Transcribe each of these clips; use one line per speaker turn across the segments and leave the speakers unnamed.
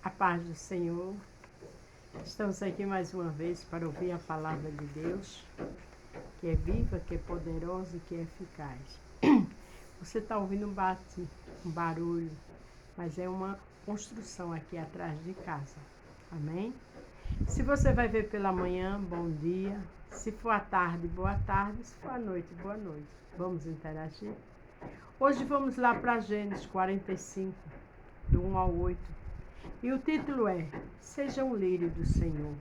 A paz do Senhor. Estamos aqui mais uma vez para ouvir a palavra de Deus, que é viva, que é poderosa e que é eficaz. Você está ouvindo um barulho, mas é uma construção aqui atrás de casa. Amém? Se você vai ver pela manhã, bom dia. Se for à tarde, boa tarde. Se for à noite, boa noite. Vamos interagir? Hoje vamos lá para Gênesis 45, do 1 ao 8. E o título é: Seja um lírio do Senhor.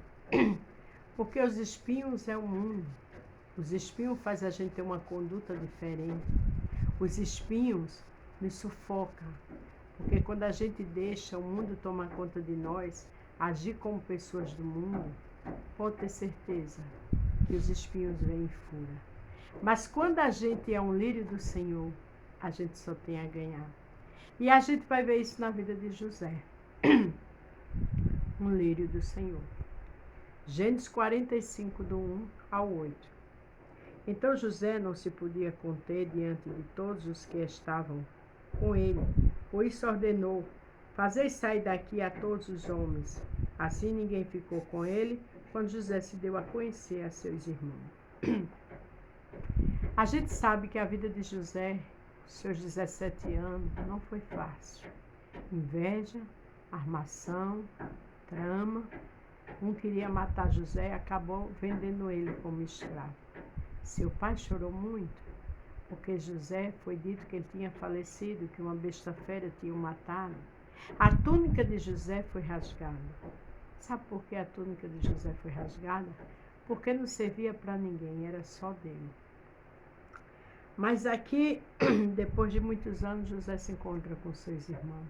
Porque os espinhos é o mundo. Os espinhos fazem a gente ter uma conduta diferente. Os espinhos nos sufocam. Porque quando a gente deixa o mundo tomar conta de nós, agir como pessoas do mundo, pode ter certeza que os espinhos vêm e fura. Mas quando a gente é um lírio do Senhor, a gente só tem a ganhar. E a gente vai ver isso na vida de José. Um lírio do Senhor. Gênesis 45, do 1 ao 8. Então José não se podia conter diante de todos os que estavam com ele. Por isso ordenou: fazei sair daqui a todos os homens. Assim ninguém ficou com ele quando José se deu a conhecer a seus irmãos. A gente sabe que a vida de José, seus 17 anos, não foi fácil. Inveja, armação, trama. Um queria matar José e acabou vendendo ele como escravo. Seu pai chorou muito, porque José foi dito que ele tinha falecido, que uma besta fera tinha o matado. A túnica de José foi rasgada. Sabe por que a túnica de José foi rasgada? Porque não servia para ninguém, era só dele. Mas aqui, depois de muitos anos, José se encontra com seus irmãos.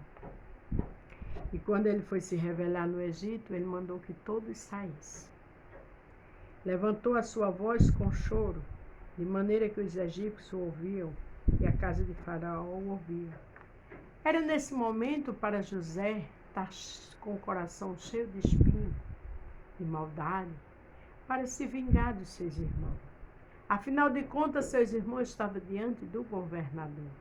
E quando ele foi se revelar no Egito, ele mandou que todos saíssem. Levantou a sua voz com choro, de maneira que os egípcios o ouviam e a casa de Faraó o ouvia. Era nesse momento para José estar com o coração cheio de espinho, de maldade, para se vingar dos seus irmãos. Afinal de contas, seus irmãos estavam diante do governador.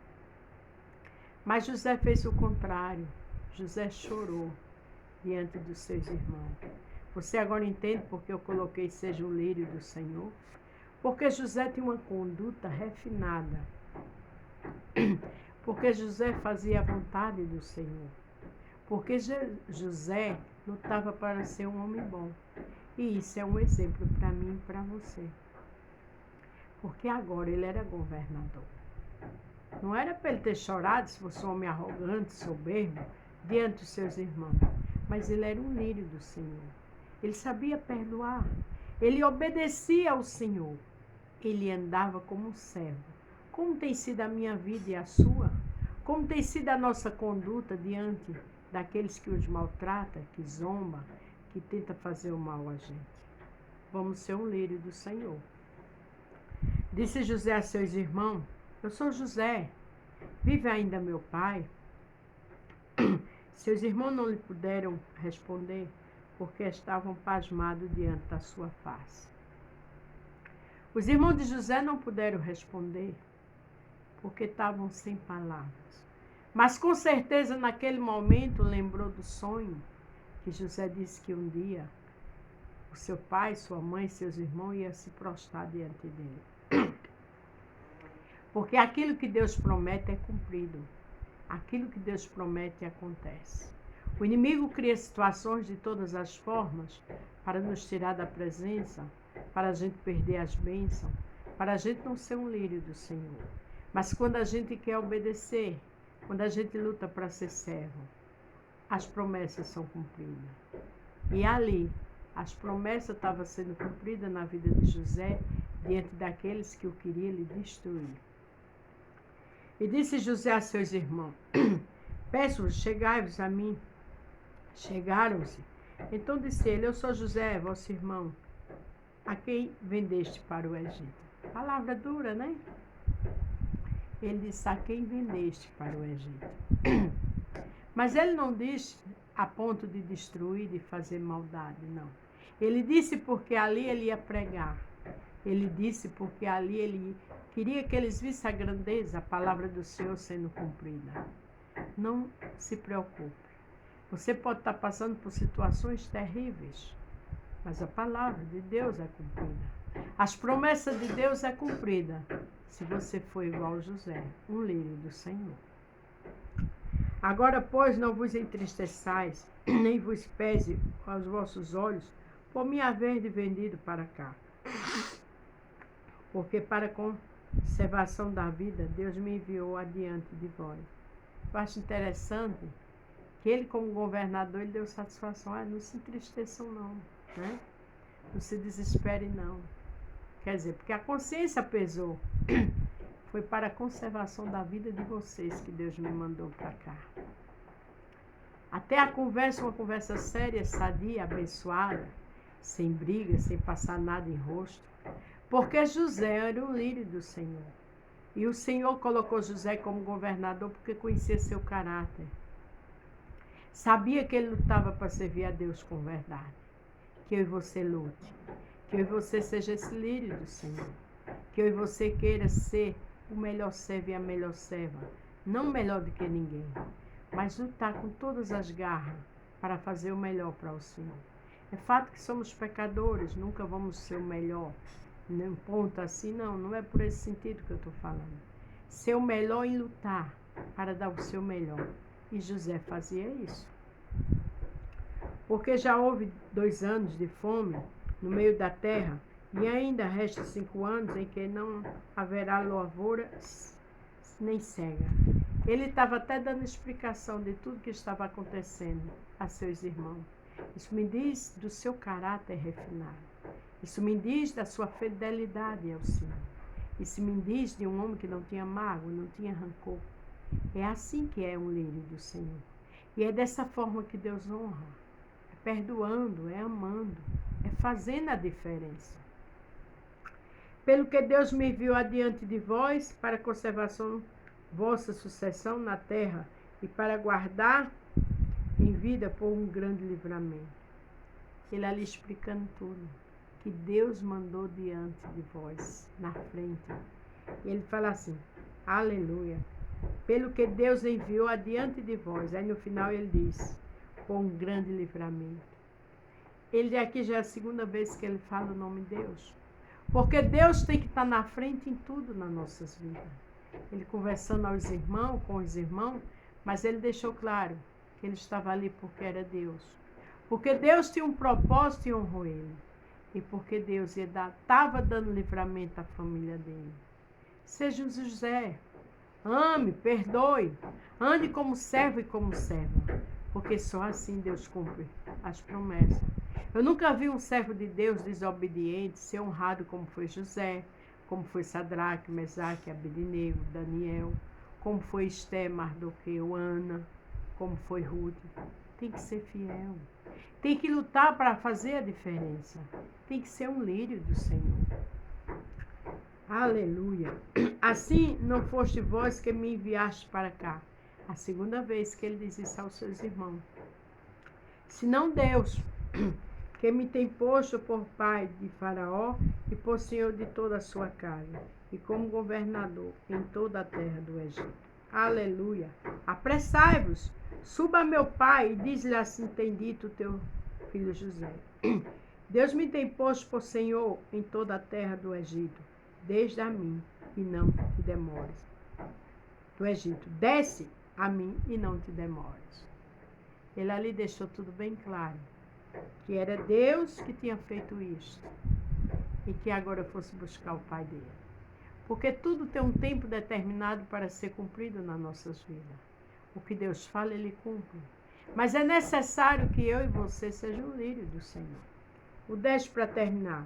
Mas José fez o contrário. José chorou diante dos seus irmãos. Você agora entende porque eu coloquei seja o lírio do Senhor? Porque José tinha uma conduta refinada. Porque José fazia a vontade do Senhor. Porque José lutava para ser um homem bom. E isso é um exemplo para mim e para você. Porque agora ele era governador. Não era para ele ter chorado se fosse um homem arrogante, soberbo, diante dos seus irmãos. Mas ele era um lírio do Senhor. Ele sabia perdoar. Ele obedecia ao Senhor. Ele andava como um servo. Como tem sido a minha vida e a sua? Como tem sido a nossa conduta diante daqueles que os maltratam, que zombam, que tentam fazer o mal a gente? Vamos ser um lírio do Senhor. Disse José a seus irmãos: eu sou José. Vive ainda meu pai? Seus irmãos não lhe puderam responder, porque estavam pasmados diante da sua face. Os irmãos de José não puderam responder, porque estavam sem palavras. Mas com certeza naquele momento lembrou do sonho que José disse que um dia o seu pai, sua mãe, seus irmãos iam se prostrar diante dele. Porque aquilo que Deus promete é cumprido. Aquilo que Deus promete acontece. O inimigo cria situações de todas as formas para nos tirar da presença, para a gente perder as bênçãos, para a gente não ser um lírio do Senhor. Mas quando a gente quer obedecer, quando a gente luta para ser servo, as promessas são cumpridas. E ali, as promessas estavam sendo cumpridas na vida de José, diante daqueles que o queriam lhe destruir. E disse José a seus irmãos: peço-vos, chegai-vos a mim. Chegaram-se. Então disse ele: eu sou José, vosso irmão, a quem vendeste para o Egito. Palavra dura, né? Ele disse: a quem vendeste para o Egito. Mas ele não disse a ponto de destruir, de fazer maldade, não. Ele disse porque ali ele ia pregar. Ele disse porque ali ele queria que eles vissem a grandeza, a palavra do Senhor sendo cumprida. Não se preocupe. Você pode estar passando por situações terríveis, mas a palavra de Deus é cumprida. As promessas de Deus é cumprida se você for igual a José, um lírio do Senhor. Agora, pois, não vos entristeçais, nem vos pese aos vossos olhos, por me haver vendido para cá. Porque para conservação da vida, Deus me enviou adiante de vós. Eu acho interessante que ele, como governador, ele deu satisfação. Não se entristeçam não, né? Não se desespere não. Quer dizer, porque a consciência pesou. Foi para a conservação da vida de vocês que Deus me mandou para cá. Até a conversa, uma conversa séria, sadia, abençoada, sem briga, sem passar nada em rosto. Porque José era o lírio do Senhor. E o Senhor colocou José como governador porque conhecia seu caráter. Sabia que ele lutava para servir a Deus com verdade. Que eu e você lute. Que eu e você seja esse lírio do Senhor. Que eu e você queira ser o melhor servo e a melhor serva. Não melhor do que ninguém, mas lutar com todas as garras para fazer o melhor para o Senhor. É fato que somos pecadores, nunca vamos ser o melhor. Não ponto assim, não é por esse sentido que eu estou falando. Ser o melhor em lutar para dar o seu melhor. E José fazia isso. Porque já houve 2 anos de fome no meio da terra, e ainda resta 5 anos em que não haverá lavoura nem cega. Ele estava até dando explicação de tudo que estava acontecendo a seus irmãos. Isso me diz do seu caráter refinado. Isso me diz da sua fidelidade ao Senhor. Isso me diz de um homem que não tinha mágoa, não tinha rancor. É assim que é um lírio do Senhor. E é dessa forma que Deus honra. É perdoando, é amando, é fazendo a diferença. Pelo que Deus me enviou adiante de vós, para a conservação vossa sucessão na terra, e para guardar em vida por um grande livramento. Ele ali explicando tudo, que Deus mandou diante de vós, na frente. E ele fala assim, aleluia, pelo que Deus enviou adiante de vós. Aí no final ele diz, por um grande livramento. Ele aqui já é a 2ª vez que ele fala o nome de Deus. Porque Deus tem que estar na frente em tudo nas nossas vidas. Ele conversando aos irmãos, com os irmãos, mas ele deixou claro que ele estava ali porque era Deus. Porque Deus tinha um propósito e honrou ele. E porque Deus estava dando livramento à família dele. Seja um José. Ame, perdoe. Ande como servo e como serva. Porque só assim Deus cumpre as promessas. Eu nunca vi um servo de Deus desobediente ser honrado como foi José, como foi Sadraque, Mesaque, Abednego, Daniel, como foi Esté, Mardoqueu, Ana, como foi Ruth. Tem que ser fiel. Tem que lutar para fazer a diferença. Tem que ser um lírio do Senhor. Aleluia. Assim não foste vós que me enviaste para cá. A 2ª vez que ele diz isso aos seus irmãos. Senão Deus, que me tem posto por pai de Faraó e por senhor de toda a sua casa, e como governador em toda a terra do Egito. Aleluia. Apressai-vos, suba meu pai e diz-lhe assim, tem dito o teu filho José. Deus me tem posto por senhor em toda a terra do Egito, desde a mim, e não te demores. Do Egito, desce a mim e não te demores. Ele ali deixou tudo bem claro. Que era Deus que tinha feito isto. E que agora fosse buscar o pai dele. Porque tudo tem um tempo determinado para ser cumprido nas nossas vidas. O que Deus fala, ele cumpre. Mas é necessário que eu e você sejam um lírio do Senhor. O 10 para terminar.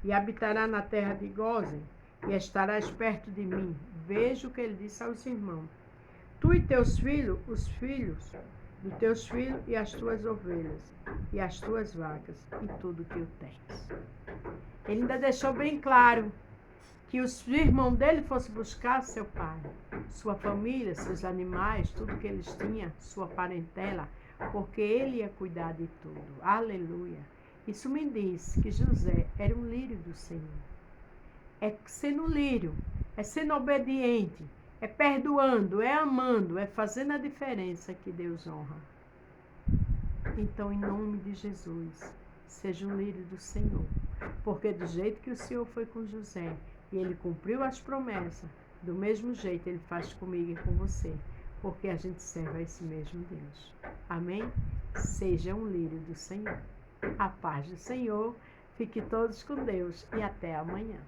E habitará na terra de Gósen, e estarás perto de mim. Veja o que ele disse aos irmãos. Tu e teus filhos, os filhos dos teus filhos e as tuas ovelhas, e as tuas vacas, e tudo que o tens. Ele ainda deixou bem claro que os irmãos dele fossem buscar seu pai, sua família, seus animais, tudo que eles tinham, sua parentela, porque ele ia cuidar de tudo. Aleluia. Isso me diz que José era um lírio do Senhor. É sendo lírio, é sendo obediente, é perdoando, é amando, é fazendo a diferença que Deus honra. Então, em nome de Jesus, seja um lírio do Senhor. Porque do jeito que o Senhor foi com José e ele cumpriu as promessas, do mesmo jeito ele faz comigo e com você. Porque a gente serve a esse mesmo Deus. Amém? Seja um lírio do Senhor. A paz do Senhor. Fique todos com Deus e até amanhã.